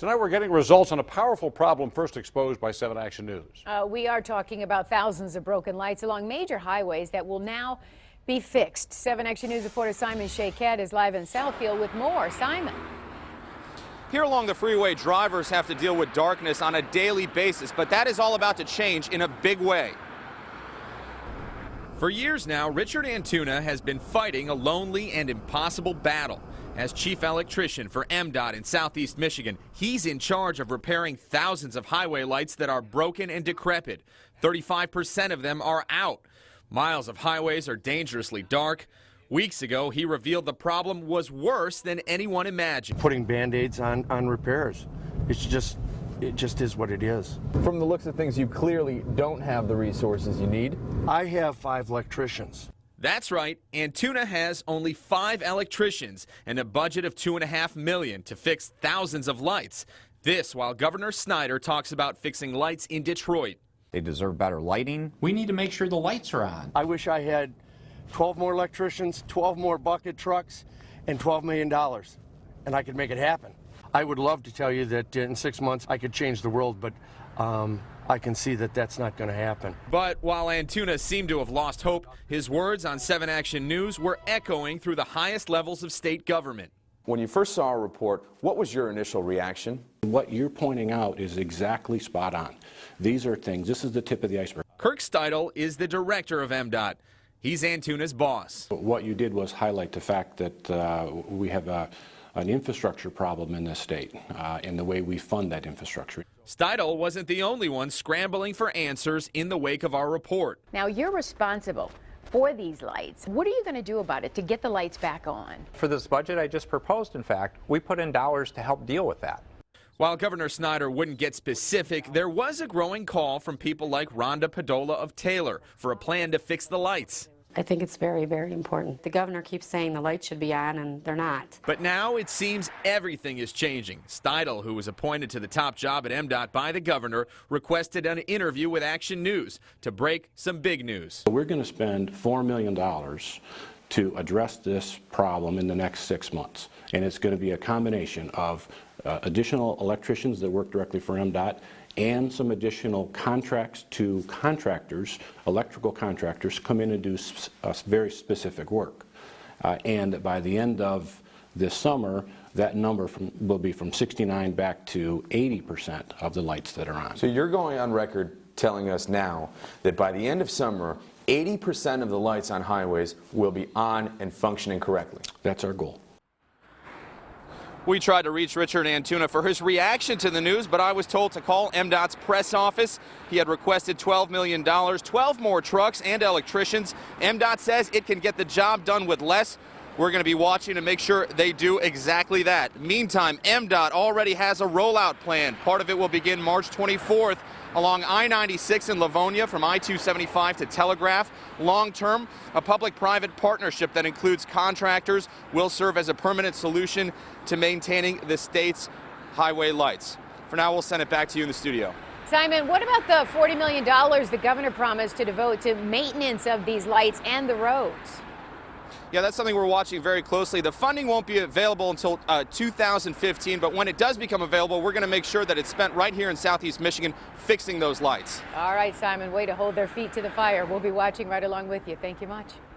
Tonight we're getting results on a powerful problem first exposed by 7 Action News. We are talking about thousands of broken lights along major highways that will now be fixed. 7 Action News reporter Simon Shaked is live in Southfield with more. Simon. Here along the freeway, drivers have to deal with darkness on a daily basis, but that is all about to change in a big way. For years now, Richard Antuna has been fighting a lonely and impossible battle. As chief electrician for MDOT in Southeast Michigan, he's in charge of repairing thousands of highway lights that are broken and decrepit. 35% of them are out. Miles of highways are dangerously dark. Weeks ago, he revealed the problem was worse than anyone imagined. Putting Band-Aids on repairs. It just is what it is. From the looks of things, you clearly don't have the resources you need. I have 5 electricians. That's right. Antuna has only 5 electricians and a budget of $2.5 million to fix thousands of lights. This while Governor Snyder talks about fixing lights in Detroit. They deserve better lighting. We need to make sure the lights are on. I wish I had 12 more electricians, 12 more bucket trucks, and $12 million, and I could make it happen. I would love to tell you that in 6 months I could change the world, but I can see that that's not going to happen. But while Antuna seemed to have lost hope, his words on 7 Action News were echoing through the highest levels of state government. When you first saw a report, what was your initial reaction? What you're pointing out is exactly spot on. These are things, this is the tip of the iceberg. Kirk Steidel is the director of MDOT. He's Antuna's boss. What you did was highlight the fact that we have an infrastructure problem in this state and the way we fund that infrastructure. Steidel wasn't the only one scrambling for answers in the wake of our report. Now you're responsible for these lights. What are you going to do about it to get the lights back on? For this budget I just proposed, in fact, we put in dollars to help deal with that. While Governor Snyder wouldn't get specific, there was a growing call from people like Rhonda Padola of Taylor for a plan to fix the lights. I think it's very, very important. The governor keeps saying the lights should be on, and they're not. But now it seems everything is changing. Steidel, who was appointed to the top job at MDOT by the governor, requested an interview with Action News to break some big news. We're going to spend $4 million to address this problem in the next 6 months. And it's going to be a combination of additional electricians that work directly for MDOT and some additional contracts to contractors, electrical contractors, come in and do very specific work. And by the end of this summer, that number will be from 69 back to 80% of the lights that are on. So you're going on record telling us now that by the end of summer, 80% of the lights on highways will be on and functioning correctly. That's our goal. We tried to reach Richard Antuna for his reaction to the news, but I was told to call MDOT's press office. He had requested $12 million, 12 more trucks and electricians. MDOT says it can get the job done with less. We're going to be watching to make sure they do exactly that. Meantime, MDOT already has a rollout plan. Part of it will begin March 24th along I-96 in Livonia from I-275 to Telegraph. Long-term, a public-private partnership that includes contractors will serve as a permanent solution to maintaining the state's highway lights. For now, we'll send it back to you in the studio. Simon, what about the $40 million the governor promised to devote to maintenance of these lights and the roads? Yeah, that's something we're watching very closely. The funding won't be available until 2015, but when it does become available, we're going to make sure that it's spent right here in Southeast Michigan fixing those lights. All right, Simon, way to hold their feet to the fire. We'll be watching right along with you. Thank you much.